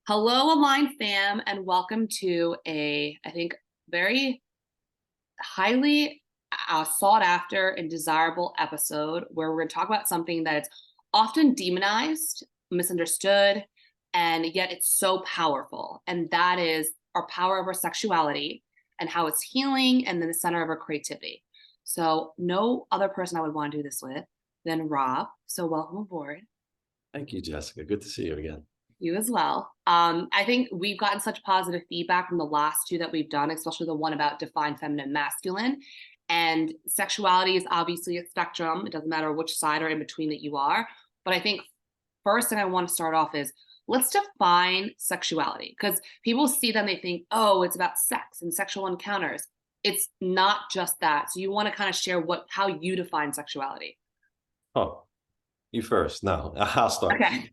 Hello, Align fam, and welcome to I think, very highly sought after and desirable episode where we're going to talk about something that is often demonized, misunderstood, and yet it's so powerful. And that is our power over sexuality and how it's healing and then the center of our creativity. So, no other person I would want to do this with than Rob. So, welcome aboard. Thank you, Jessica. Good to see you again. You as well. I think we've gotten such positive feedback from the last two that we've done, especially the one about defined feminine masculine. And sexuality is obviously a spectrum. It doesn't matter which side or in between that you are. But I think first thing I want to start off is let's define sexuality, because people see them, they think, oh, it's about sex and sexual encounters. It's not just that. So you want to kind of share how you define sexuality. Oh, you first. No, I'll start. Okay.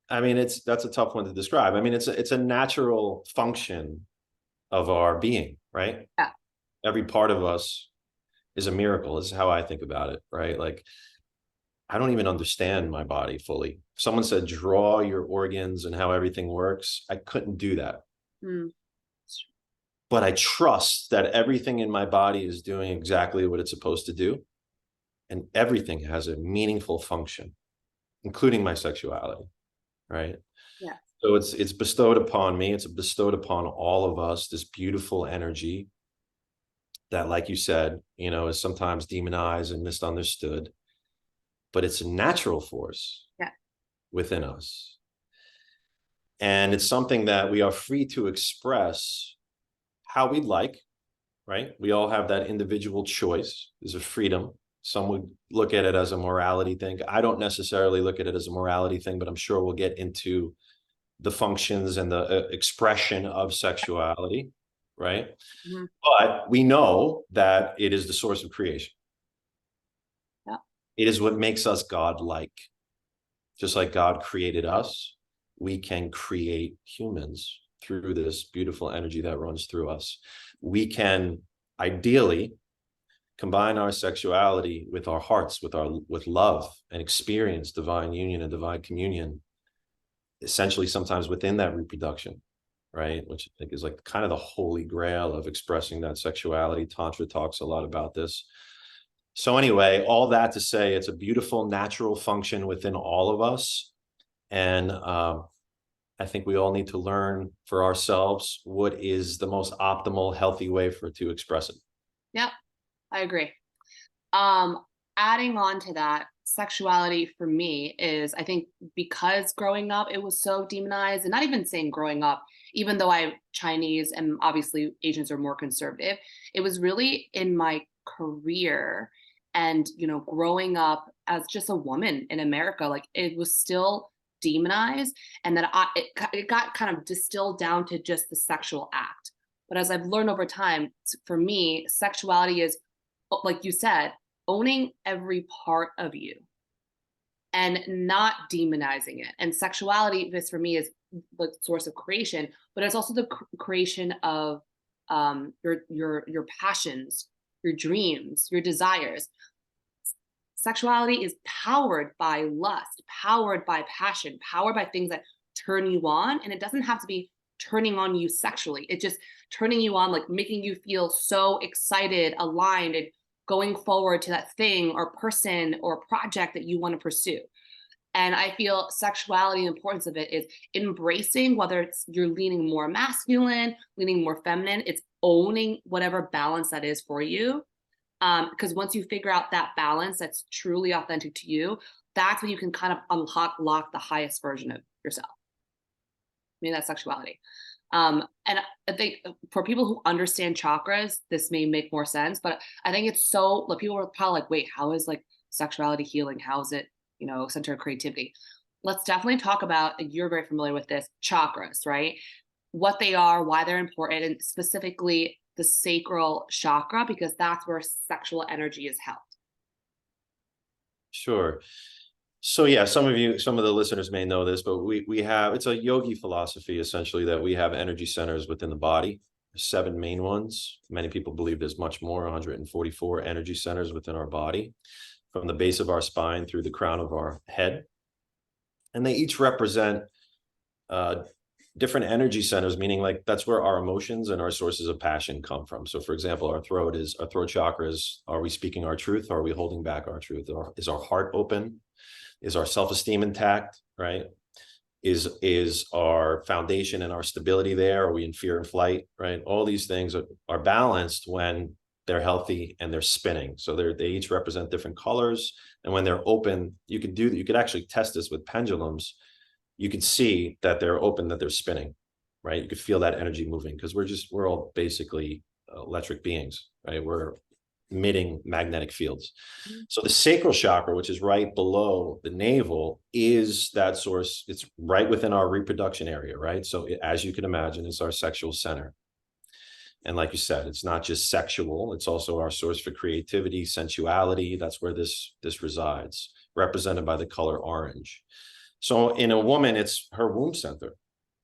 I mean, that's a tough one to describe. I mean, it's a natural function of our being, right? Yeah. Every part of us is a miracle. This is how I think about it, right? Like, I don't even understand my body fully. If someone said, draw your organs and how everything works, I couldn't do that. Mm. But I trust that everything in my body is doing exactly what it's supposed to do. And everything has a meaningful function, including my sexuality. Right. Yeah. So it's bestowed upon me. It's bestowed upon all of us, this beautiful energy that, like you said, is sometimes demonized and misunderstood, but it's a natural force within us. And it's something that we are free to express how we'd like, right? We all have that individual choice. There's a freedom. Some would look at it as a morality thing. I don't necessarily look at it as a morality thing, but I'm sure we'll get into the functions and the expression of sexuality, right? Mm-hmm. But we know that it is the source of creation. Yeah. It is what makes us God-like. Just like God created us, we can create humans through this beautiful energy that runs through us. We can ideally combine our sexuality with our hearts, with love, and experience divine union and divine communion, essentially sometimes within that reproduction, right? Which I think is like kind of the holy grail of expressing that sexuality. Tantra talks a lot about this. So anyway, all that to say, it's a beautiful natural function within all of us. And I think we all need to learn for ourselves what is the most optimal, healthy way to express it. Yep. I agree. Adding on to that, sexuality for me is, I think, because growing up, it was so demonized, and not even saying growing up, even though I'm Chinese and obviously Asians are more conservative, it was really in my career and, growing up as just a woman in America, like it was still demonized, and then it got kind of distilled down to just the sexual act. But as I've learned over time, for me, sexuality is, like you said, owning every part of you and not demonizing it. And sexuality, this for me is the source of creation, but it's also the creation of your passions, your dreams, your desires. Sexuality is powered by lust, powered by passion, powered by things that turn you on. And it doesn't have to be turning on you sexually. It's just turning you on, like making you feel so excited, aligned, and going forward to that thing or person or project that you want to pursue. And I feel sexuality, the importance of it is embracing, whether it's you're leaning more masculine, leaning more feminine, it's owning whatever balance that is for you. Because once you figure out that balance that's truly authentic to you, that's when you can kind of unlock the highest version of yourself. I mean, that's sexuality. And I think for people who understand chakras, this may make more sense, but I think it's so, like, people are probably like, wait, how is like sexuality healing? How is it, center of creativity? Let's definitely talk about, you're very familiar with this, chakras, right? What they are, why they're important, and specifically the sacral chakra, because that's where sexual energy is held. Sure. So yeah, some of the listeners may know this, but we have, it's a yogi philosophy essentially, that we have energy centers within the body, 7 main ones. Many people believe there's much more, 144 energy centers within our body, from the base of our spine through the crown of our head. And they each represent different energy centers, meaning like that's where our emotions and our sources of passion come from. So for example, our throat chakra is, are we speaking our truth? Are we holding back our truth? Or is our heart open? Is our self-esteem intact, right? Is our foundation and our stability there? Are we in fear and flight, right? All these things are balanced when they're healthy and they're spinning. So they each represent different colors. And when they're open, you could actually test this with pendulums. You could see that they're open, that they're spinning, right? You could feel that energy moving, because we're all basically electric beings, right? We're emitting magnetic fields. So the sacral chakra, which is right below the navel, is that source. It's right within our reproduction area, right? So as you can imagine, it's our sexual center. And like you said, it's not just sexual, it's also our source for creativity, sensuality. That's where this resides, represented by the color orange. So in a woman, it's her womb center,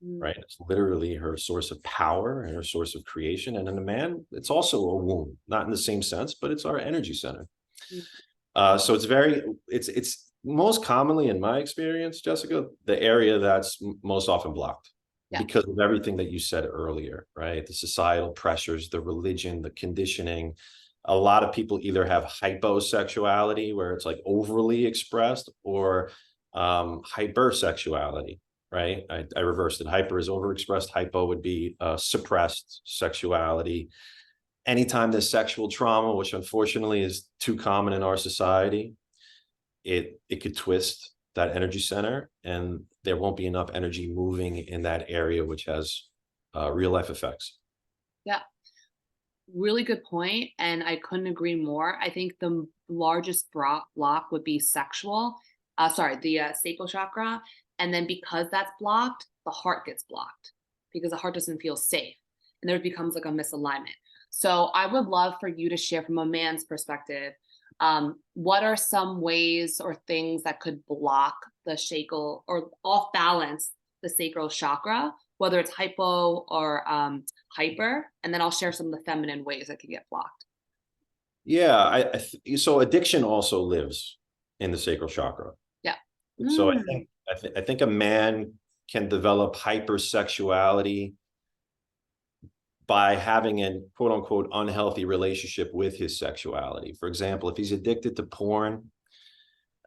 right? It's literally her source of power and her source of creation. And in a man, it's also a womb, not in the same sense, but it's our energy center. So it's most commonly, in my experience, Jessica, the area that's most often blocked. Yeah. Because of everything that you said earlier, right? The societal pressures, the religion, the conditioning. A lot of people either have hyposexuality, where it's like overly expressed, or hypersexuality, right? I reversed it. Hyper is overexpressed. Hypo would be suppressed sexuality. Anytime there's sexual trauma, which unfortunately is too common in our society, it could twist that energy center, and there won't be enough energy moving in that area, which has real life effects. Yeah, really good point. And I couldn't agree more. I think the largest block would be the sacral chakra. And then because that's blocked, the heart gets blocked, because the heart doesn't feel safe. And there becomes like a misalignment. So I would love for you to share from a man's perspective, what are some ways or things that could block the sacral or off balance the sacral chakra, whether it's hypo or hyper, and then I'll share some of the feminine ways that can get blocked. Yeah, so addiction also lives in the sacral chakra. Yeah. So I think a man can develop hypersexuality by having a quote unquote unhealthy relationship with his sexuality. For example, if he's addicted to porn,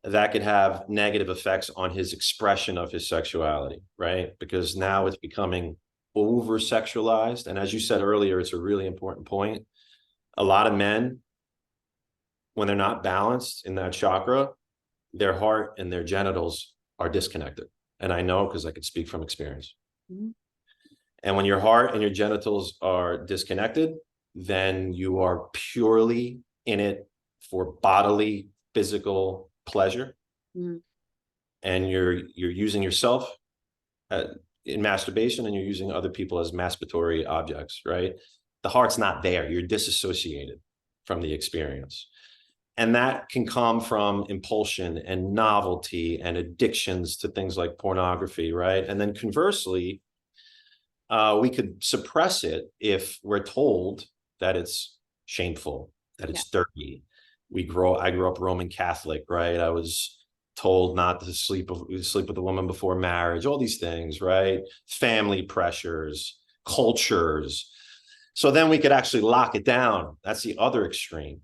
that could have negative effects on his expression of his sexuality, right? Because now it's becoming over sexualized. And as you said earlier, it's a really important point. A lot of men, when they're not balanced in that chakra, their heart and their genitals are disconnected. And I know, because I could speak from experience. And when your heart and your genitals are disconnected, then you are purely in it for bodily, physical pleasure. And you're using yourself in masturbation, and you're using other people as masturbatory objects, right? The heart's not there. You're disassociated from the experience. And that can come from impulsion and novelty and addictions to things like pornography, right? And then conversely, we could suppress it if we're told that it's shameful, that it's dirty. I grew up Roman Catholic, right? I was told not to sleep with a woman before marriage, all these things, right? Family pressures, cultures. So then we could actually lock it down. That's the other extreme.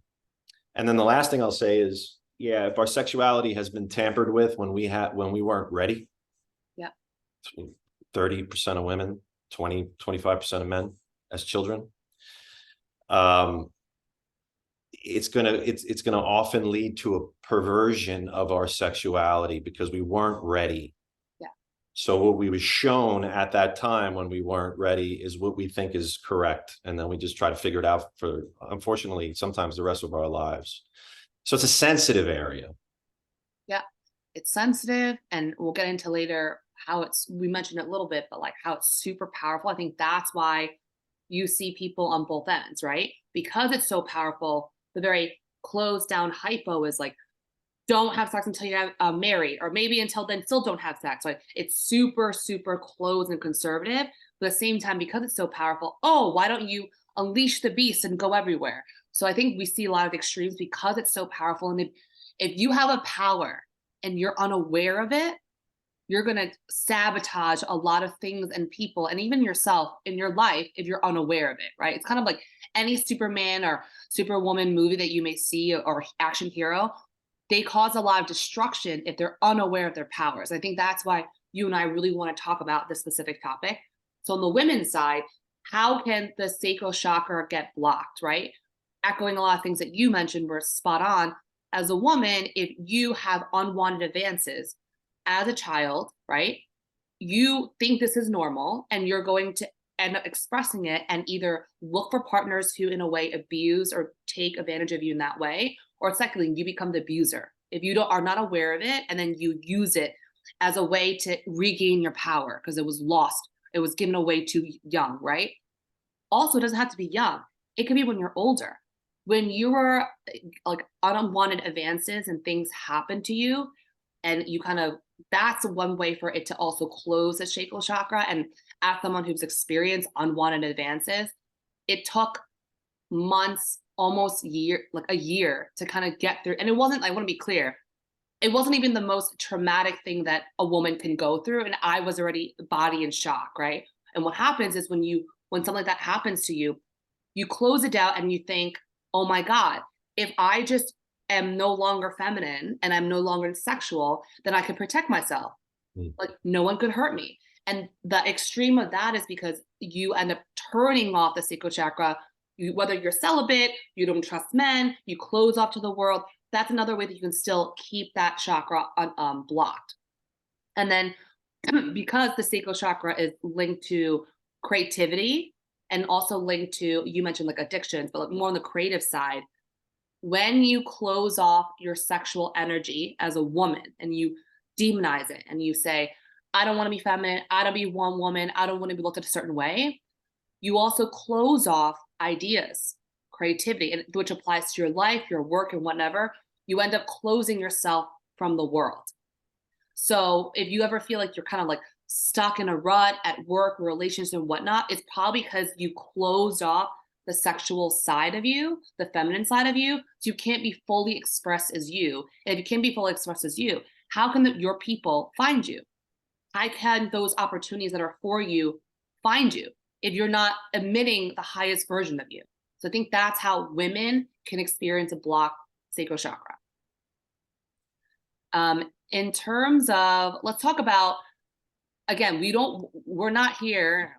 And then the last thing I'll say is, yeah, if our sexuality has been tampered with when we weren't ready. 30% of women, 25% of men as children. It's gonna often lead to a perversion of our sexuality because we weren't ready. So what we was shown at that time when we weren't ready is what we think is correct. And then we just try to figure it out for, unfortunately, sometimes the rest of our lives. So it's a sensitive area. Yeah, it's sensitive, and we'll get into later how we mentioned it a little bit, but like how it's super powerful. I think that's why you see people on both ends, right? Because it's so powerful, the very closed down hypo is like, don't have sex until you're married, or maybe until then still don't have sex. Like it's super, super closed and conservative. But at the same time, because it's so powerful, oh, why don't you unleash the beast and go everywhere? So I think we see a lot of extremes because it's so powerful. And if you have a power and you're unaware of it, you're going to sabotage a lot of things and people and even yourself in your life if you're unaware of it, right? It's kind of like any Superman or Superwoman movie that you may see or action hero. They cause a lot of destruction if they're unaware of their powers. I think that's why you and I really want to talk about this specific topic. So on the women's side, how can the sacral chakra get blocked, right? Echoing a lot of things that you mentioned were spot on. As a woman, if you have unwanted advances as a child, right? You think this is normal and you're going to end up expressing it and either look for partners who in a way abuse or take advantage of you in that way, or secondly, you become the abuser. If you are not aware of it and then you use it as a way to regain your power because it was lost, it was given away too young, right? Also, it doesn't have to be young. It could be when you're older. When you are like unwanted advances and things happen to you, and you kind of, that's one way for it to also close the sacral chakra. And as someone who's experienced unwanted advances, it took months, almost like a year to kind of get through. And it wasn't, I want to be clear, it wasn't even the most traumatic thing that a woman can go through. And I was already body in shock, right? And what happens is when something like that happens to you, you close it out and you think, oh my God, if I just am no longer feminine and I'm no longer sexual, then I can protect myself. Like no one could hurt me. And the extreme of that is because you end up turning off the sacral chakra. Whether you're celibate, you don't trust men, you close off to the world. That's another way that you can still keep that chakra blocked. And then because the sacral chakra is linked to creativity and also linked to, you mentioned like addictions, but like more on the creative side, when you close off your sexual energy as a woman and you demonize it and you say, I don't want to be feminine, I don't be one woman, I don't want to be looked at a certain way, you also close off ideas, creativity, and which applies to your life, your work, and whatever. You end up closing yourself from the world. So if you ever feel like you're kind of like stuck in a rut at work, relationships, and whatnot, it's probably because you closed off the sexual side of you, the feminine side of you, so you can't be fully expressed as you. And if you can't be fully expressed as you, how can your people find you? How can those opportunities that are for you find you if you're not emitting the highest version of you? So I think that's how women can experience a blocked sacral chakra. In terms of, let's talk about, again, we're not here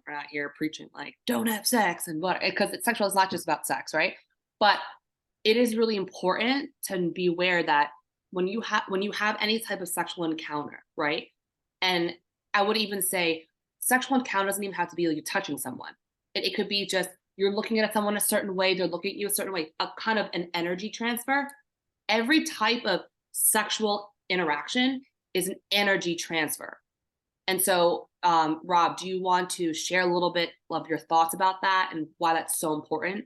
preaching like don't have sex and what, because sexual is not just about sex, right? But it is really important to be aware that when you have any type of sexual encounter, right? And I would even say sexual encounter doesn't even have to be like you touching someone. It could be just you're looking at someone a certain way, they're looking at you a certain way, a kind of an energy transfer. Every type of sexual interaction is an energy transfer. And so, Rob, do you want to share a little bit of your thoughts about that and why that's so important?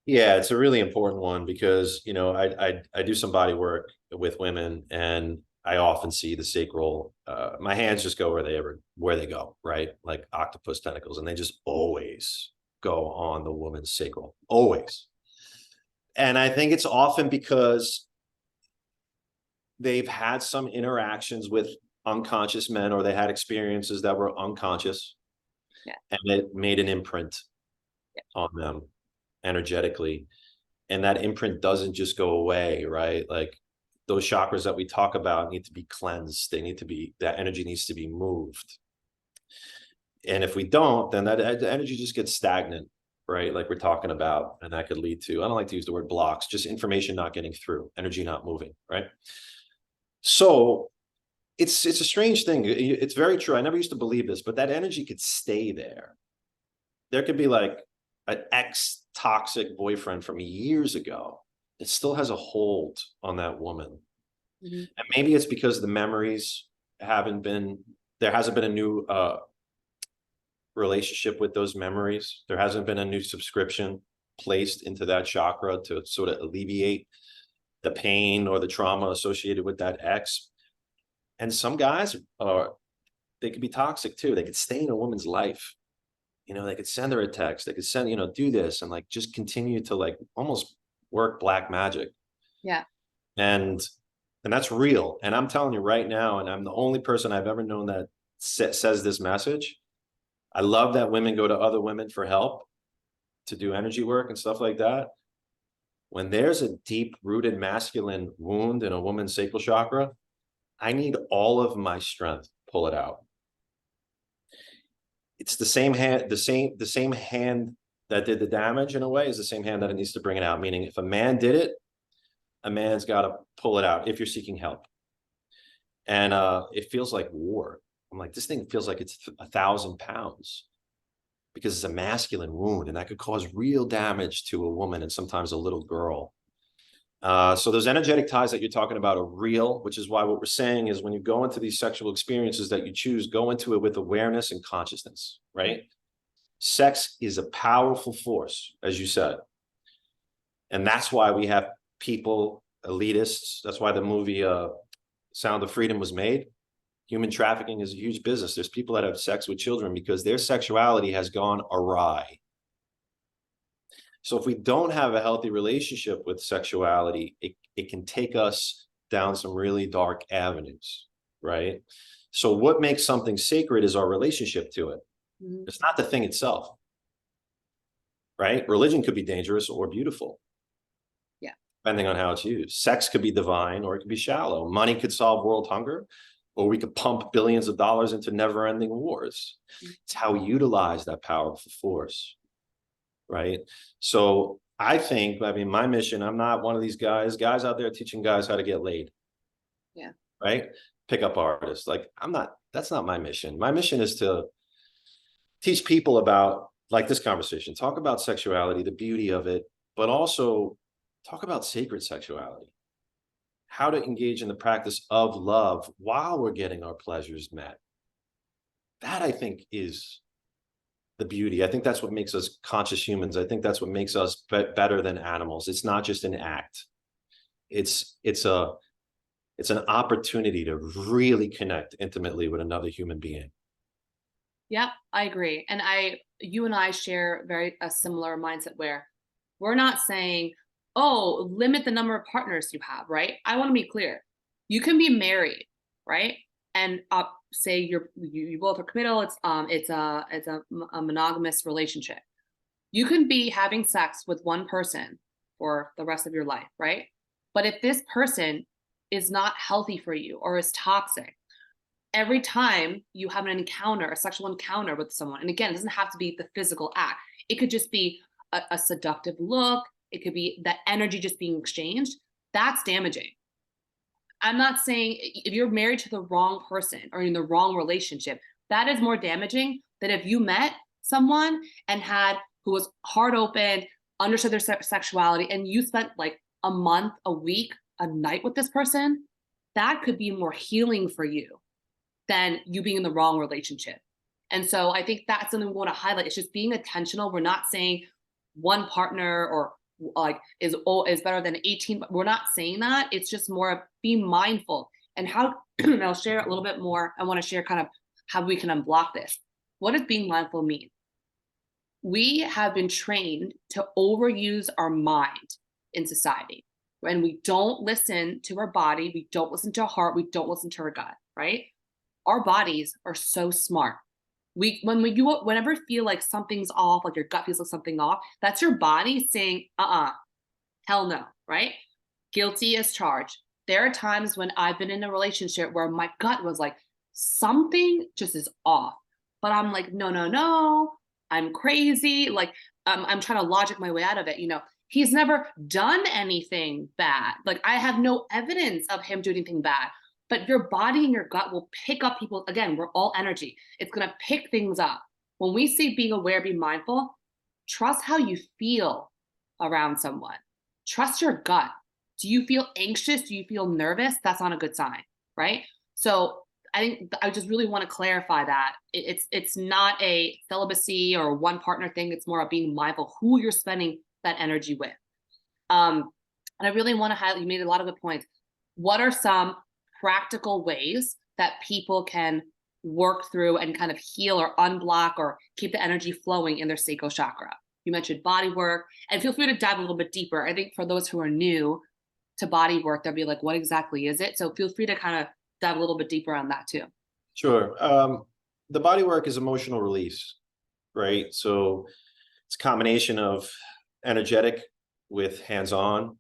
Yeah, it's a really important one because, I do some body work with women and I often see the sacral, my hands just go where they go, right? Like octopus tentacles, and they just always go on the woman's sacral, always. And I think it's often because they've had some interactions with unconscious men, or they had experiences that were unconscious, Yeah. and it made an imprint on them energetically. And that imprint doesn't just go away, right? Like those chakras that we talk about need to be cleansed. That energy needs to be moved. And if we don't, then that energy just gets stagnant, right? Like we're talking about, and that could lead to, I don't like to use the word blocks, just information not getting through, energy not moving, right? So it's a strange thing. It's very true. I never used to believe this, but that energy could stay there. There could be like an ex-toxic boyfriend from years ago that still has a hold on that woman. Mm-hmm. And maybe it's because the memories there hasn't been a new relationship with those memories. There hasn't been a new subscription placed into that chakra to sort of alleviate the pain or the trauma associated with that ex. And some guys they could be toxic too. They could stay in a woman's life. They could send her a text. They could send, do this and like just continue to like almost work black magic. Yeah. And And that's real. And I'm telling you right now, and I'm the only person I've ever known that says this message. I love that women go to other women for help to do energy work and stuff like that. When there's a deep rooted masculine wound in a woman's sacral chakra, I need all of my strength to pull it out. It's the same hand, the same hand that did the damage in a way is the same hand that it needs to bring it out. Meaning if a man did it, a man's got to pull it out if you're seeking help. And it feels like war. I'm like, this thing feels like it's 1,000 pounds because it's a masculine wound, and that could cause real damage to a woman and sometimes a little girl. So those energetic ties that you're talking about are real, which is why what we're saying is when you go into these sexual experiences that you choose, go into it with awareness and consciousness, right? Sex is a powerful force, as you said. And that's why we have people, elitists. That's why the movie Sound of Freedom was made. Human trafficking is a huge business. There's people that have sex with children because their sexuality has gone awry. So if we don't have a healthy relationship with sexuality, it can take us down some really dark avenues, right? So what makes something sacred is our relationship to it. Mm-hmm. It's not the thing itself, right? Religion could be dangerous or beautiful. Yeah. Depending on how it's used. Sex could be divine or it could be shallow. Money could solve world hunger, or we could pump billions of dollars into never-ending wars. It's how we utilize that powerful force, right? So I think, I mean, my mission, I'm not one of these guys out there teaching guys how to get laid. Yeah. Right? Pickup artists. Like, that's not my mission. My mission is to teach people about, like this conversation, talk about sexuality, the beauty of it, but also talk about sacred sexuality. How to engage in the practice of love while we're getting our pleasures met. That, I think, is the beauty. I think that's what makes us conscious humans. I think that's what makes us better than animals. It's not just an act. It's an opportunity to really connect intimately with another human being. Yep, I agree. And you and I share a similar mindset where we're not saying, oh, limit the number of partners you have, right? I want to be clear. You can be married, right? And say you both are committal. It's a monogamous relationship. You can be having sex with one person for the rest of your life, right? But if this person is not healthy for you or is toxic, every time you have an encounter, a sexual encounter with someone, and again, it doesn't have to be the physical act. It could just be a seductive look. It could be that energy just being exchanged. That's damaging. I'm not saying if you're married to the wrong person or in the wrong relationship, that is more damaging than if you met someone and who was heart open, understood their sexuality, and you spent like a month, a week, a night with this person. That could be more healing for you than you being in the wrong relationship. And so I think that's something we want to highlight. It's just being intentional. We're not saying one partner or like is better than 18. But we're not saying that. It's just more of being mindful and how, and I'll share a little bit more. I want to share kind of how we can unblock this. What does being mindful mean? We have been trained to overuse our mind in society. When we don't listen to our body, we don't listen to our heart, we don't listen to our gut, right? Our bodies are so smart. Whenever you feel like something's off, like your gut feels like something off, that's your body saying, hell no, right? Guilty as charged. There are times when I've been in a relationship where my gut was like, something just is off. But I'm like, no, I'm crazy. Like, I'm trying to logic my way out of it. He's never done anything bad. Like, I have no evidence of him doing anything bad. But your body and your gut will pick up people. Again, we're all energy. It's going to pick things up. When we say being aware, be mindful, trust how you feel around someone. Trust your gut. Do you feel anxious? Do you feel nervous? That's not a good sign, right? So I think I just really want to clarify that. It's not a celibacy or one partner thing. It's more of being mindful who you're spending that energy with. And I really want to highlight, you made a lot of good points. What are some practical ways that people can work through and kind of heal or unblock or keep the energy flowing in their sacral chakra? You mentioned body work, and feel free to dive a little bit deeper. I think for those who are new, to body work, they'll be like, what exactly is it? So feel free to kind of dive a little bit deeper on that too. Sure. The body work is emotional release, right? So it's a combination of energetic with hands-on,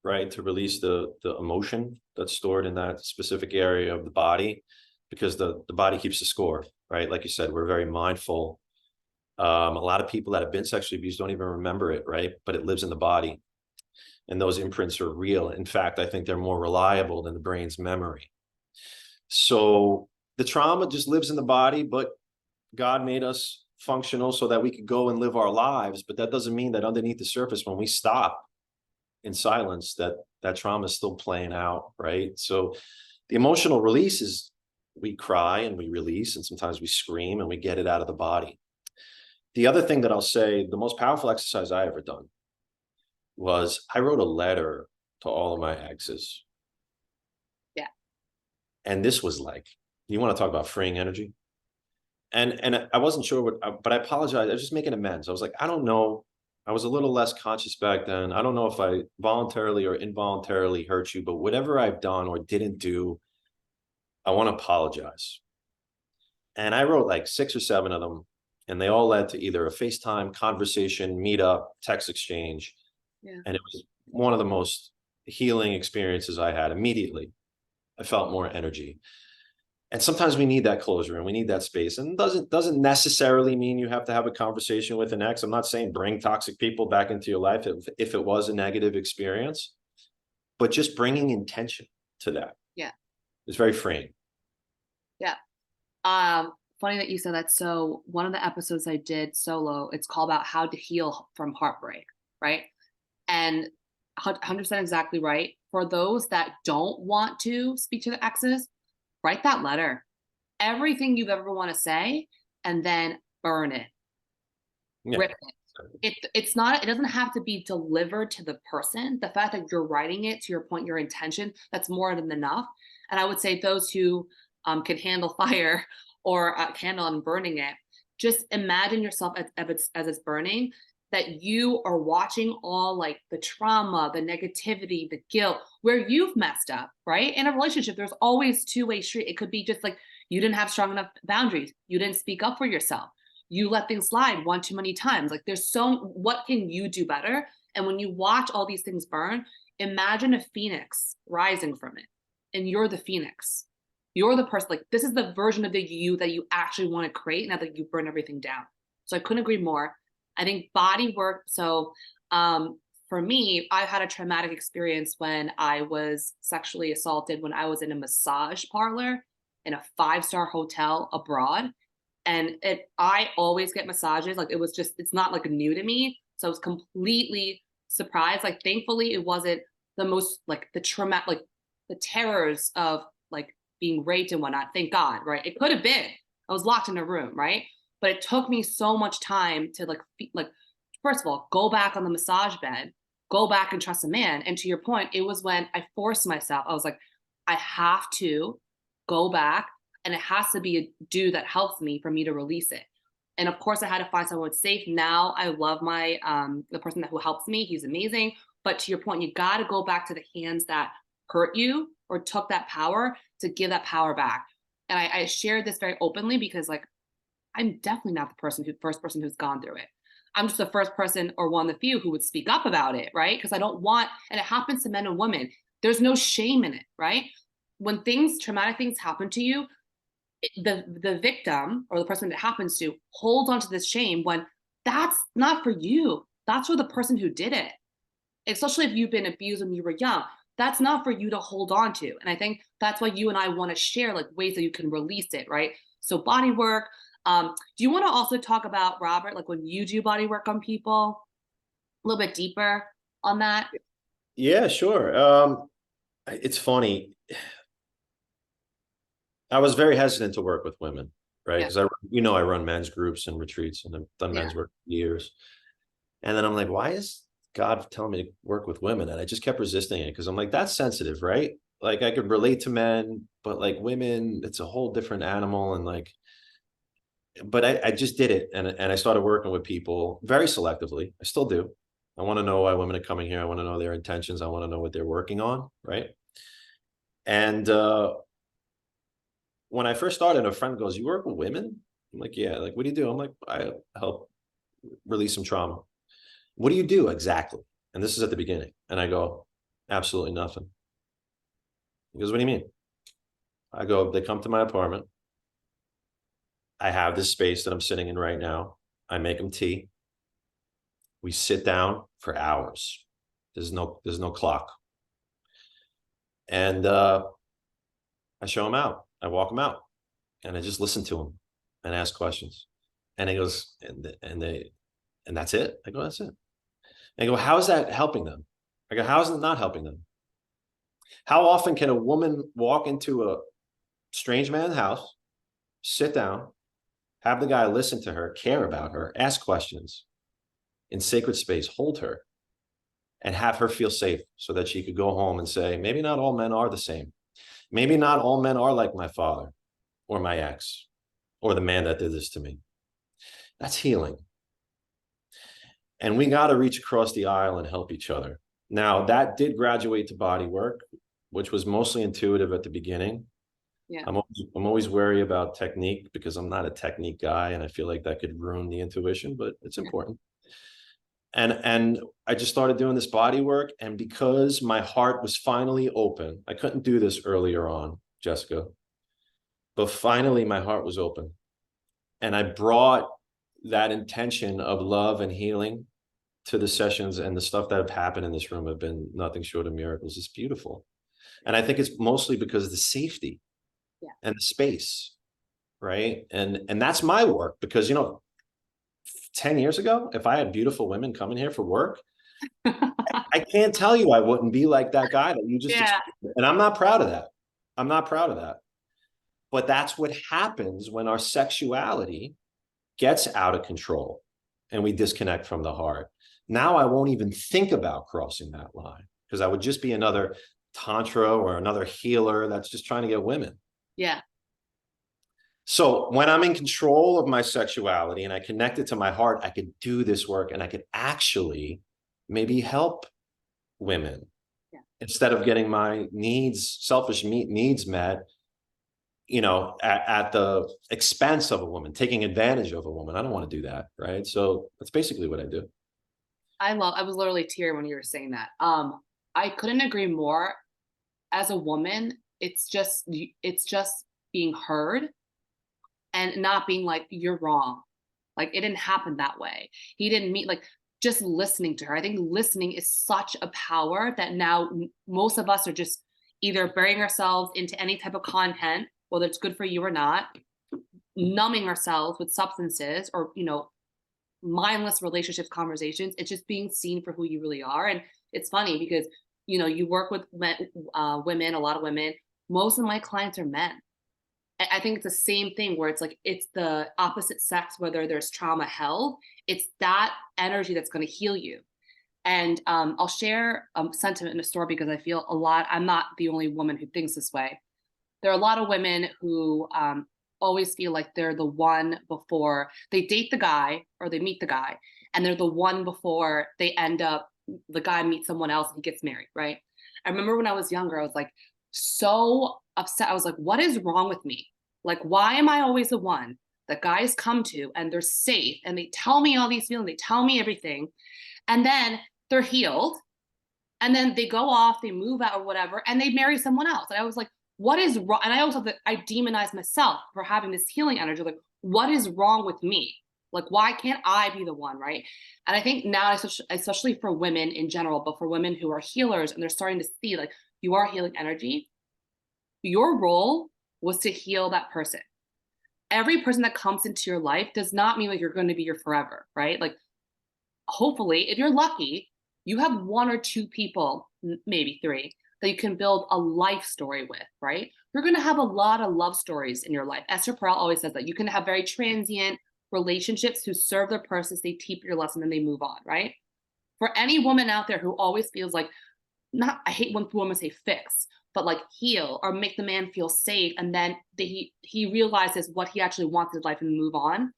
right? To release the emotion that's stored in that specific area of the body, because the body keeps the score, right? Like you said, we're very mindful. A lot of people that have been sexually abused don't even remember it, right? But it lives in the body, and those imprints are real. In fact, I think they're more reliable than the brain's memory. So the trauma just lives in the body, but God made us functional so that we could go and live our lives. But that doesn't mean that underneath the surface, when we stop in silence, that trauma is still playing out, right? So the emotional release is, we cry and we release, and sometimes we scream and we get it out of the body. The other thing that I'll say, the most powerful exercise I ever done was I wrote a letter to all of my exes. Yeah. And this was like, you want to talk about freeing energy? And I wasn't sure what, but I apologize. I was just making amends. I was like, I don't know. I was a little less conscious back then. I don't know if I voluntarily or involuntarily hurt you, but whatever I've done or didn't do, I want to apologize. And I wrote like 6 or 7 of them, and they all led to either a FaceTime conversation, meetup, text exchange. Yeah. And it was one of the most healing experiences I had. Immediately, I felt more energy. And sometimes we need that closure and we need that space. And doesn't necessarily mean you have to have a conversation with an ex. I'm not saying bring toxic people back into your life if it was a negative experience, but just bringing intention to that. Yeah. Is very freeing. Yeah. Funny that you said that. So one of the episodes I did solo, it's called about how to heal from heartbreak, right? And 100% exactly right. For those that don't want to speak to the exes, write that letter. Everything you've ever want to say, and then burn it. Yeah. Rip it. It's not, it doesn't have to be delivered to the person. The fact that you're writing it, to your point, your intention, that's more than enough. And I would say those who can handle fire or handle and burning it, just imagine yourself as it's burning, that you are watching all like the trauma, the negativity, the guilt, where you've messed up, right? In a relationship, there's always two-way street. It could be just like you didn't have strong enough boundaries. You didn't speak up for yourself. You let things slide one too many times. Like there's what can you do better? And when you watch all these things burn, imagine a phoenix rising from it. And you're the phoenix. You're the person, like this is the version of the you that you actually want to create now that you burn everything down. So I couldn't agree more. I think body work. So for me, I had a traumatic experience when I was sexually assaulted when I was in a massage parlor in a 5-star hotel abroad. And I always get massages. Like it was just, it's not like new to me. So I was completely surprised. Like thankfully it wasn't the most like the trauma, like the terrors of like being raped and whatnot. Thank God, right? It could have been. I was locked in a room, right? But it took me so much time to like first of all, go back on the massage bed, go back and trust a man. And to your point, it was when I forced myself. I was like, I have to go back, and it has to be a dude that helps me for me to release it. And of course, I had to find someone safe. Now I love my the person who helps me. He's amazing. But to your point, you got to go back to the hands that hurt you or took that power to give that power back. And I shared this very openly because like I'm definitely not the first person who's gone through it. I'm just the first person or one of the few who would speak up about it, right? Because I don't want, and it happens to men and women. There's no shame in it, right? When traumatic things happen to you, the victim or the person that happens to holds onto this shame when that's not for you. That's for the person who did it. Especially if you've been abused when you were young. That's not for you to hold on to. And I think that's why you and I want to share like ways that you can release it, right? So body work. Do you want to also talk about, Robert, like when you do body work on people, a little bit deeper on that? Yeah, sure. It's funny. I was very hesitant to work with women, right? Yeah. Because I run men's groups and retreats, and I've done men's work for years. And then I'm like, why is God telling me to work with women? And I just kept resisting it because I'm like, that's sensitive, right? Like I could relate to men, but like women, it's a whole different animal. And like, but I just did it, and I started working with people very selectively. I still do. I want to know why women are coming here. I want to know their intentions. I want to know what they're working on, right? And when I first started, a friend goes, "You work with women?" I'm like, "Yeah." Like, "What do you do?" I'm like, "I help release some trauma." "What do you do exactly?" And this is at the beginning. And I go, "Absolutely nothing." He goes, "What do you mean?" I go, "They come to my apartment. I have this space that I'm sitting in right now. I make them tea. We sit down for hours. There's no clock. And I show them out. I walk them out, and I just listen to them and ask questions." And he goes, and that's it. I go, "That's it." And I go, "How is that helping them?" I go, "How is it not helping them?" How often can a woman walk into a strange man's house, sit down, have the guy listen to her, care about her, ask questions in sacred space, hold her, and have her feel safe so that she could go home and say, maybe not all men are the same. Maybe not all men are like my father or my ex or the man that did this to me. That's healing. And we got to reach across the aisle and help each other. Now, that did graduate to body work, which was mostly intuitive at the beginning. Yeah. I'm always wary about technique because I'm not a technique guy, and I feel like that could ruin the intuition, but it's important. And I just started doing this body work, and because my heart was finally open, I couldn't do this earlier on, Jessica, but finally my heart was open, and I brought that intention of love and healing to the sessions, and the stuff that have happened in this room have been nothing short of miracles. It's beautiful. And I think it's mostly because of the safety and the space, right? And that's my work, because 10 years ago, if I had beautiful women coming here for work, I can't tell you I wouldn't be like that guy that you just Yeah. explained. And I'm not proud of that. I'm not proud of that. But that's what happens when our sexuality gets out of control and we disconnect from the heart. Now I won't even think about crossing that line, because I would just be another tantra or another healer that's just trying to get women. Yeah. So when I'm in control of my sexuality and I connect it to my heart, I could do this work, and I could actually maybe help women instead of getting my selfish needs met, at the expense of a woman, taking advantage of a woman. I don't want to do that. Right. So that's basically what I do. I was literally tearing when you were saying that. I couldn't agree more. As a woman, it's just being heard and not being like, you're wrong. Like, it didn't happen that way. He didn't mean, like, just listening to her. I think listening is such a power that now most of us are just either burying ourselves into any type of content, whether it's good for you or not, numbing ourselves with substances or, mindless relationships, conversations. It's just being seen for who you really are. And it's funny because, you work with women, a lot of women. Most of my clients are men. I think it's the same thing where it's like, it's the opposite sex, whether there's trauma held, it's that energy that's going to heal you. And I'll share a sentiment in a story because I feel I'm not the only woman who thinks this way. There are a lot of women who always feel like they're the one before they date the guy or they meet the guy, and they're the one before the guy meets someone else and he gets married, right? I remember when I was younger, I was like so upset. I was like, what is wrong with me? Like, why am I always the one that guys come to and they're safe and they tell me all these feelings, they tell me everything, and then they're healed, and then they go off, they move out or whatever, and they marry someone else. And I was like, what is wrong? And I also I demonize myself for having this healing energy. Like, what is wrong with me? Like, why can't I be the one, right? And I think now, especially for women in general, but for women who are healers and they're starting to see, like, you are healing energy. Your role was to heal that person. Every person that comes into your life does not mean like you're going to be your forever, right? Like, hopefully, if you're lucky, you have one or two people, maybe three, that you can build a life story with, right? You're going to have a lot of love stories in your life. Esther Perel always says that you can have very transient relationships who serve their purpose, they teach your lesson, and they move on, right? For any woman out there who always feels like, I hate when women say fix, but like heal or make the man feel safe, and then he realizes what he actually wants in his life and move on.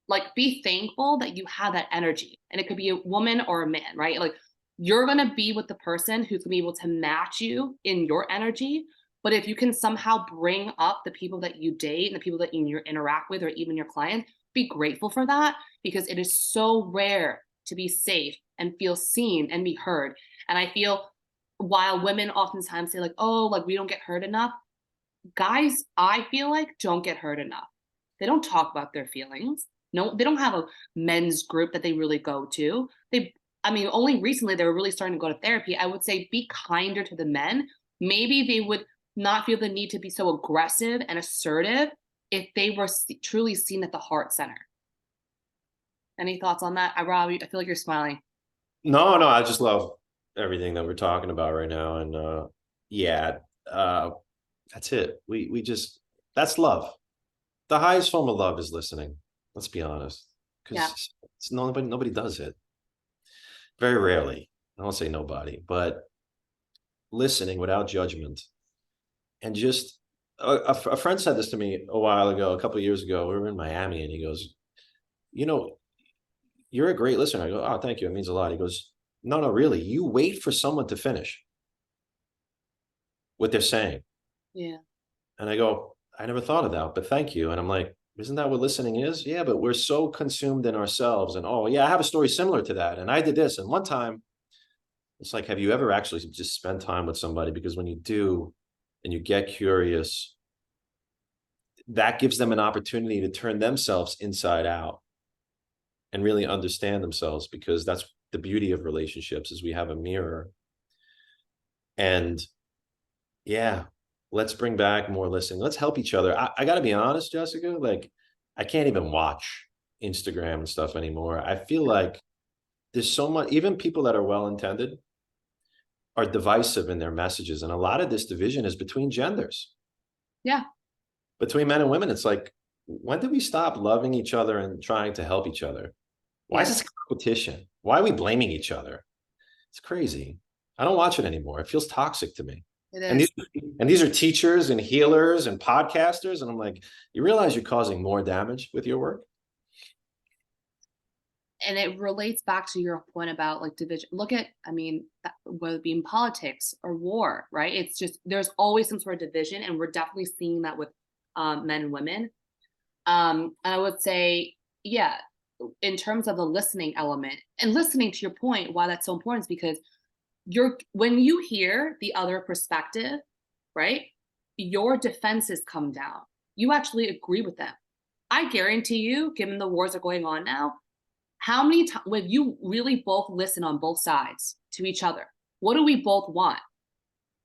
Like, be thankful that you have that energy. And it could be a woman or a man, right? Like, you're going to be with the person who's going to be able to match you in your energy. But if you can somehow bring up the people that you date and the people that you interact with, or even your clients, be grateful for that, because it is so rare to be safe and feel seen and be heard. And I feel, while women oftentimes say like, oh, like we don't get heard enough, guys, I feel like, don't get heard enough. They don't talk about their feelings. No, they don't have a men's group that they really go to. I mean, only recently they were really starting to go to therapy. I would say be kinder to the men. Maybe they would not feel the need to be so aggressive and assertive if they were truly seen at the heart center. Any thoughts on that? Rob, I feel like you're smiling. No, no, I just love everything that we're talking about right now. And yeah, that's it. We just, that's love. The highest form of love is listening. Let's be honest, Yeah. because nobody does it. Very rarely. I don't say nobody, but listening without judgment. And just a friend said this to me a while ago, a couple of years ago. We were in Miami, and he goes, you know, you're a great listener. I go, oh, thank you. It means a lot. He goes, no, no, really. You wait for someone to finish what they're saying. Yeah. And I go, I never thought of that, but thank you. And I'm like, isn't that what listening is? Yeah, but we're so consumed in ourselves. And oh, yeah, I have a story similar to that. And I did this. And one time, it's like, have you ever actually just spent time with somebody? Because when you do, and you get curious, that gives them an opportunity to turn themselves inside out and really understand themselves, because that's the beauty of relationships, is we have a mirror. And yeah, let's bring back more listening. Let's help each other. I got to be honest, Jessica, like I can't even watch Instagram and stuff anymore. I feel like there's so much, even people that are well-intended are divisive in their messages. And a lot of this division is between genders. Yeah. Between men and women. It's like, when did we stop loving each other and trying to help each other? Why is this competition? Why are we blaming each other? It's crazy. I don't watch it anymore. It feels toxic to me. It is. And these are teachers and healers and podcasters. And I'm like, you realize you're causing more damage with your work? And it relates back to your point about like division. Look at, I mean, whether it be in politics or war, right? It's just, there's always some sort of division, and we're definitely seeing that with men and women. And I would say, yeah, in terms of the listening element, and listening, to your point, why that's so important is because when you hear the other perspective, right, your defenses come down. You actually agree with them. I guarantee you, given the wars that are going on now, how many times, when you really both listen on both sides to each other, what do we both want?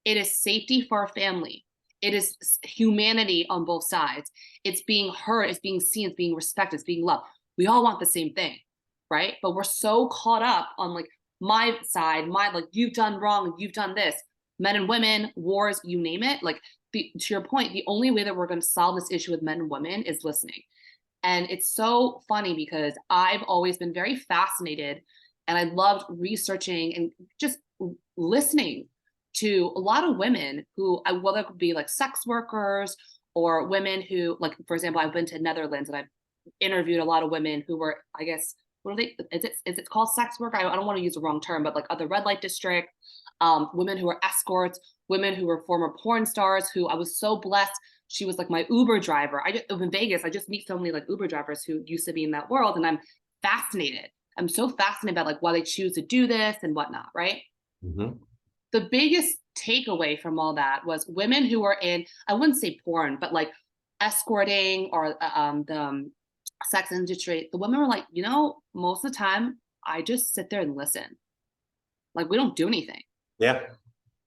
It is safety for our family. It is humanity on both sides. It's being heard, it's being seen, it's being respected, it's being loved. We all want the same thing, right? But we're so caught up on like my side, like you've done wrong, you've done this. Men and women, wars, you name it. Like to your point, the only way that we're going to solve this issue with men and women is listening. And it's so funny because I've always been very fascinated, and I loved researching and just listening to a lot of women who, whether it could be like sex workers or women who, like, for example, I've been to Netherlands and I've interviewed a lot of women who were, I guess, what are they, is it called sex work? I don't want to use the wrong term, but like other red light district, women who were escorts, women who were former porn stars, who I was so blessed. She was like my Uber driver. In Vegas, I just meet so many like Uber drivers who used to be in that world, and I'm fascinated. I'm so fascinated about like why they choose to do this and whatnot, right? Mm-hmm. The biggest takeaway from all that was women who were in, I wouldn't say porn, but like escorting or the sex industry. The women were like, most of the time, I just sit there and listen. Like, we don't do anything. Yeah.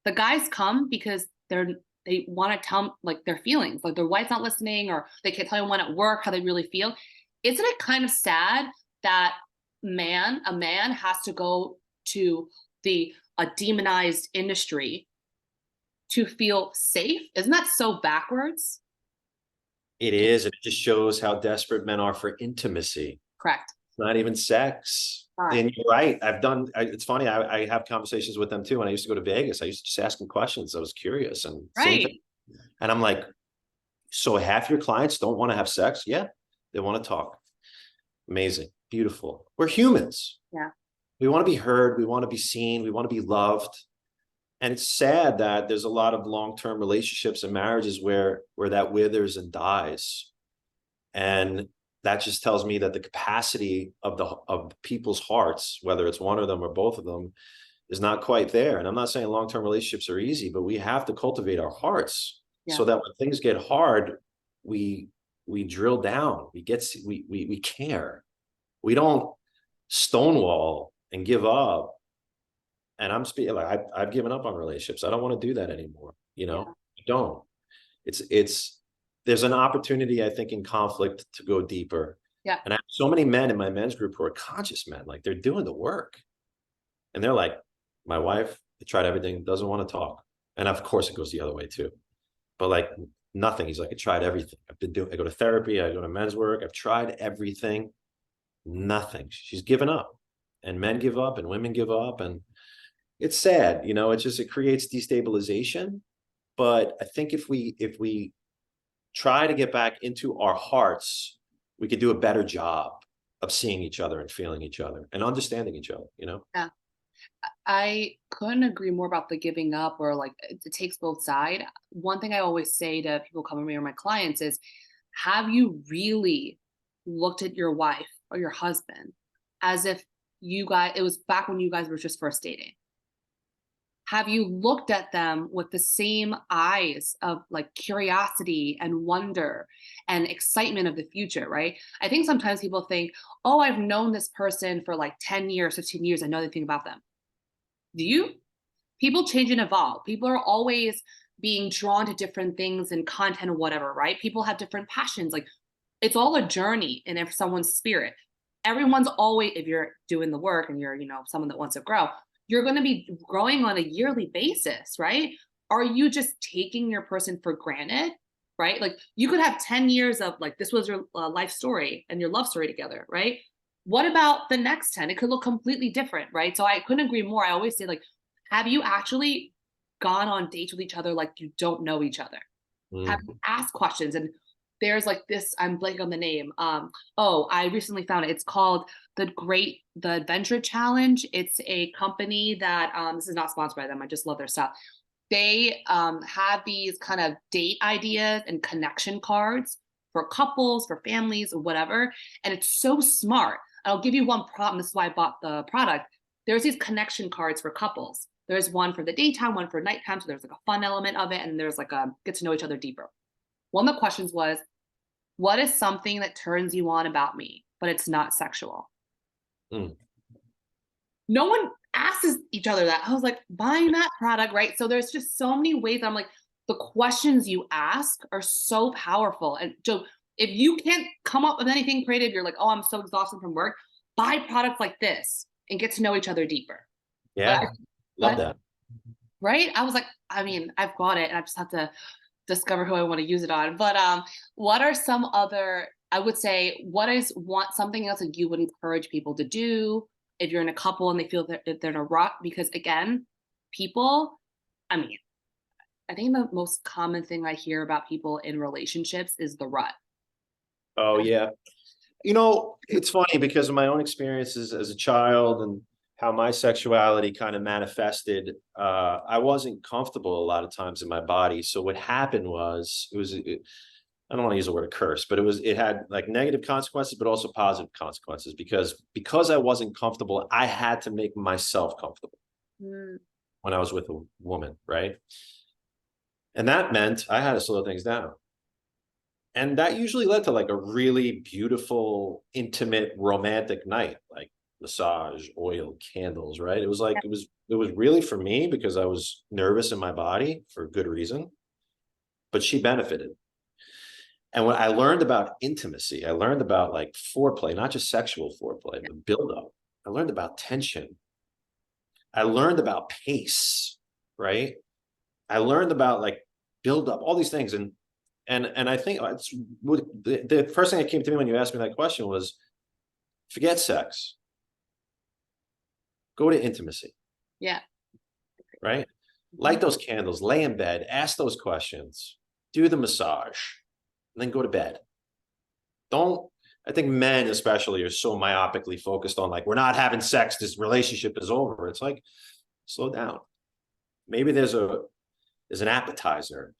The guys come because they want to tell like their feelings, like their wife's not listening, or they can't tell you when at work how they really feel. Isn't it kind of sad that a man has to go to a demonized industry to feel safe? Isn't that so backwards? It is. It just shows how desperate men are for intimacy. Correct. It's not even sex. Right. And you're right. It's funny. I have conversations with them too. When I used to go to Vegas, I used to just ask them questions. I was curious, and same thing. And I'm like, so half your clients don't want to have sex? Yeah, they want to talk. Amazing. Beautiful. We're humans. Yeah. We want to be heard. We want to be seen. We want to be loved. And it's sad that there's a lot of long-term relationships and marriages where that withers and dies. And that just tells me that the capacity of people's hearts, whether it's one of them or both of them, is not quite there. And I'm not saying long-term relationships are easy, but we have to cultivate our hearts so that when things get hard, we drill down, we care. We don't stonewall and give up. And I'm speaking like I've given up on relationships. I don't want to do that anymore. You know, I don't. There's an opportunity, I think, in conflict to go deeper. Yeah. And I have so many men in my men's group who are conscious men, like they're doing the work. And they're like, my wife, I tried everything, doesn't want to talk. And of course it goes the other way too. But like nothing. He's like, I tried everything. I go to therapy, I go to men's work, I've tried everything. Nothing. She's given up. And men give up and women give up. And it's sad, you know, it creates destabilization. But I think if we try to get back into our hearts, we could do a better job of seeing each other and feeling each other and understanding each other, you know? Yeah. I couldn't agree more about the giving up or like it takes both sides. One thing I always say to people coming to me or my clients is, have you really looked at your wife or your husband as if it was back when you guys were just first dating? Have you looked at them with the same eyes of like curiosity and wonder and excitement of the future, right? I think sometimes people think, oh, I've known this person for like 10 years, 15 years. I know everything about them. Do you? People change and evolve. People are always being drawn to different things and content or whatever, right? People have different passions. Like it's all a journey in someone's spirit. Everyone's always, if you're doing the work and you're, someone that wants to grow, you're going to be growing on a yearly basis, right? Are you just taking your person for granted, right? Like you could have 10 years of like, this was your life story and your love story together, right? What about the next 10? It could look completely different, right? So I couldn't agree more. I always say like, have you actually gone on dates with each other like you don't know each other? Have you asked questions? And there's like this, I'm blanking on the name. I recently found it. It's called the Adventure Challenge. It's a company that, this is not sponsored by them. I just love their stuff. They have these kind of date ideas and connection cards for couples, for families, or whatever. And it's so smart. I'll give you one problem. This is why I bought the product. There's these connection cards for couples. There's one for the daytime, one for nighttime. So there's like a fun element of it. And there's like a get to know each other deeper. One of the questions was, what is something that turns you on about me, but it's not sexual? No one asks each other that. I was like, buying that product, right? So there's just so many ways. I'm like, the questions you ask are so powerful. And so if you can't come up with anything creative, you're like, oh, I'm so exhausted from work, buy products like this and get to know each other deeper. Yeah, love that. Right? I was like, I mean, I've got it and I just have to discover who I want to use it on. But what are some other, I would say, something else that you would encourage people to do if you're in a couple and they feel that they're in a rut? Because again, I think the most common thing I hear about people in relationships is the rut. Oh yeah. You know, it's funny because of my own experiences as a child and how my sexuality kind of manifested. I wasn't comfortable a lot of times in my body. So what happened was, I don't want to use the word curse, but it had like negative consequences, but also positive consequences because I wasn't comfortable, I had to make myself comfortable when I was with a woman, right? And that meant I had to slow things down. And that usually led to like a really beautiful, intimate, romantic night, like massage, oil, candles, right? It was like, it was really for me because I was nervous in my body for good reason, but she benefited. And when I learned about intimacy, I learned about like foreplay, not just sexual foreplay, but buildup. I learned about tension. I learned about pace, right? I learned about like buildup, all these things. And I think the first thing that came to me when you asked me that question was, forget sex. Go to intimacy. Yeah. Right? Light those candles, lay in bed, ask those questions, do the massage, and then go to bed. I think men especially are so myopically focused on like, we're not having sex, this relationship is over. It's like, slow down. Maybe there's an appetizer,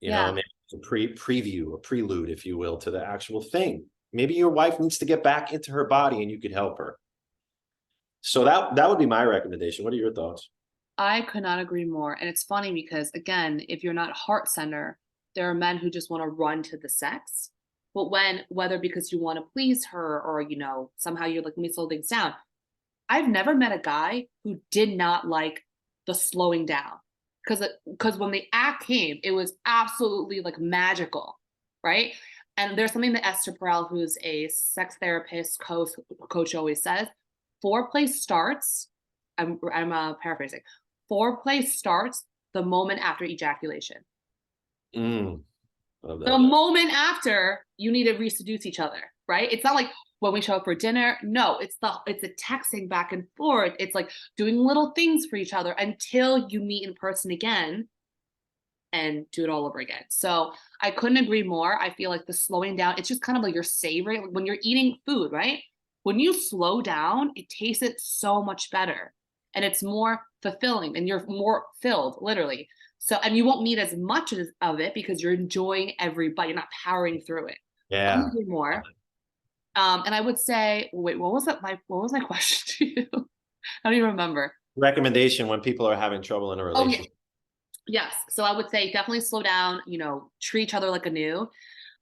you know, Yeah. maybe it's a preview, a prelude, if you will, to the actual thing. Maybe your wife needs to get back into her body and you could help her. So that would be my recommendation. What are your thoughts? I could not agree more. And it's funny because, again, if you're not heart center, there are men who just want to run to the sex. But whether because you want to please her or, somehow you're like, let me slow things down. I've never met a guy who did not like the slowing down. Because when the act came, it was absolutely like magical, right? And there's something that Esther Perel, who's a sex therapist coach always says, foreplay starts, I'm paraphrasing, foreplay starts the moment after ejaculation. Love The that. moment after, you need to reseduce each other, right? It's not like when we show up for dinner. No, it's a texting back and forth. It's like doing little things for each other until you meet in person again and do it all over again. So I couldn't agree more. I feel like the slowing down, it's just kind of like you're savoring, like when you're eating food, right? When you slow down, it tastes it so much better and it's more fulfilling and you're more filled, literally. So, and you won't need as much of it because you're enjoying every bite. You're not powering through it. I'm Yeah. gonna do more. And I would say, wait, what was my question to you? I don't even remember. Recommendation when people are having trouble in a Oh yeah. relationship. Yes. So I would say definitely slow down, treat each other like a new.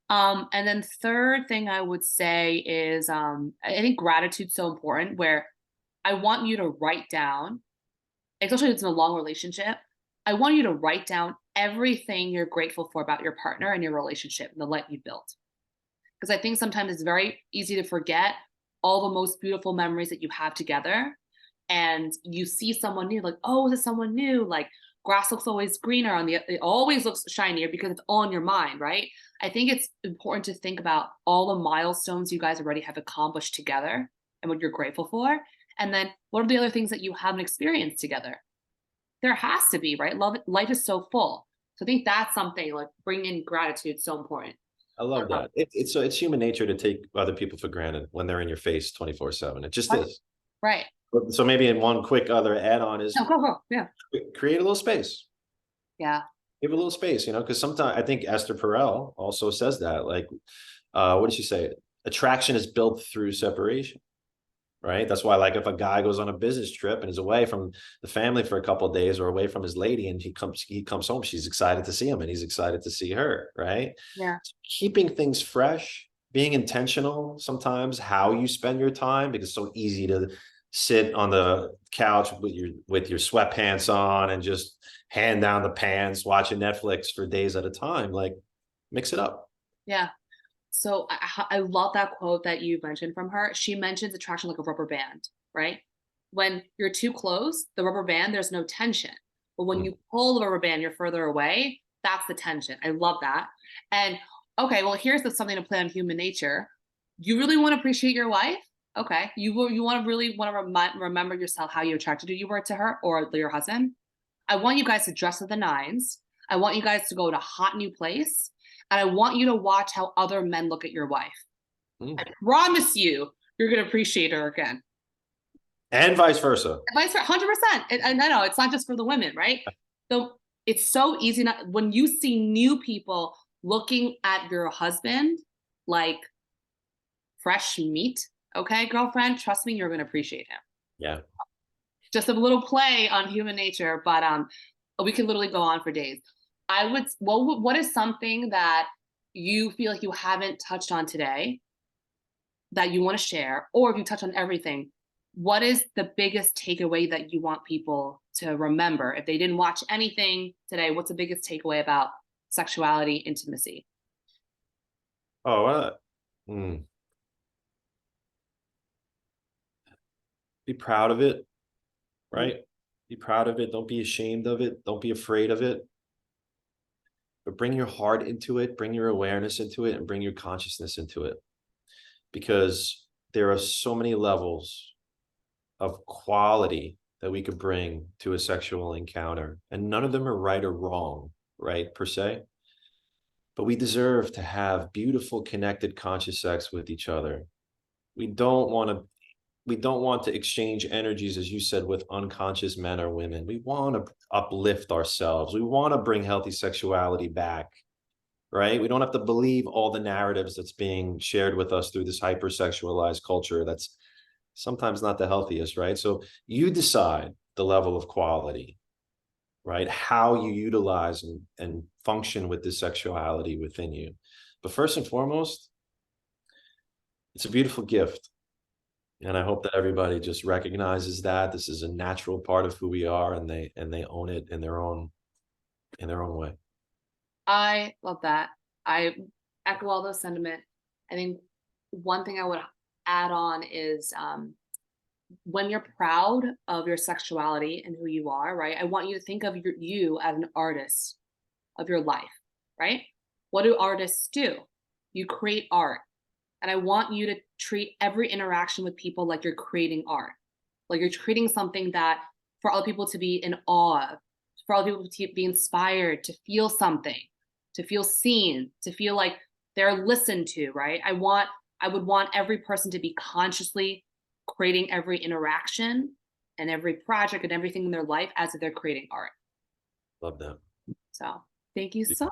And then third thing I would say is I think gratitude's so important where I want you to write down, especially if it's in a long relationship, I want you to write down everything you're grateful for about your partner and your relationship and the life you built. Because I think sometimes it's very easy to forget all the most beautiful memories that you have together. And you see someone new, like, oh, is it someone new? Like, grass looks always greener it always looks shinier because it's all in your mind, right? I think it's important to think about all the milestones you guys already have accomplished together and what you're grateful for. And then what are the other things that you haven't experienced together? There has to be, right? Life is so full. So I think that's something like bringing in gratitude so important. I love that. It's human nature to take other people for granted when they're in your face 24/7. It just Right. is. Right. So maybe in one quick other add-on is No, go. Yeah. create a little space. Yeah. Give a little space, because sometimes I think Esther Perel also says that, like, what did she say? Attraction is built through separation, right? That's why, like, if a guy goes on a business trip and is away from the family for a couple of days or away from his lady and he comes home, she's excited to see him and he's excited to see her, right? Yeah. Keeping things fresh, being intentional sometimes how you spend your time, because it's so easy to sit on the couch with your sweatpants on and just hand down the pants watching Netflix for days at a time. Like, mix it up. Yeah. So I love that quote that you mentioned from her. She mentions attraction like a rubber band, right? When you're too close, the rubber band, there's no tension. But when you pull the rubber band, you're further away. That's the tension. I love that. And okay, well, here's something to play on human nature. You really want to appreciate your wife? Okay. You really want to remember yourself how you attracted you were to her or your husband. I want you guys to dress to the nines. I want you guys to go to a hot new place. And I want you to watch how other men look at your wife. I promise you're going to appreciate her again. And vice versa. Vice versa, 100%. And I know it's not just for the women, right? So it's so easy when you see new people looking at your husband like fresh meat. Okay, girlfriend, trust me, you're going to appreciate him. Yeah. Just a little play on human nature, but we can literally go on for days. What is something that you feel like you haven't touched on today that you want to share? Or if you touch on everything, what is the biggest takeaway that you want people to remember? If they didn't watch anything today, what's the biggest takeaway about sexuality, intimacy? Oh, be proud of it, right? Be proud of it. Don't be ashamed of it. Don't be afraid of it. But bring your heart into it, bring your awareness into it, and bring your consciousness into it. Because there are so many levels of quality that we could bring to a sexual encounter. And none of them are right or wrong, right, per se. But we deserve to have beautiful, connected, conscious sex with each other. we don't want to exchange energies, as you said, with unconscious men or women. We want to uplift ourselves. We want to bring healthy sexuality back, right? We don't have to believe all the narratives that's being shared with us through this hypersexualized culture that's sometimes not the healthiest, right? So you decide the level of quality, right? How you utilize and function with this sexuality within you. But first and foremost, it's a beautiful gift. And I hope that everybody just recognizes that this is a natural part of who we are, and they own it in their own way. I love that. I echo all those sentiment. I think one thing I would add on is when you're proud of your sexuality and who you are, right? I want you to think of you as an artist of your life, right? What do artists do? You create art. And I want you to treat every interaction with people like you're creating art. Like you're creating something that for other people to be in awe of, for other people to be inspired, to feel something, to feel seen, to feel like they're listened to, right? I would want every person to be consciously creating every interaction and every project and everything in their life as if they're creating art. Love that. So thank you so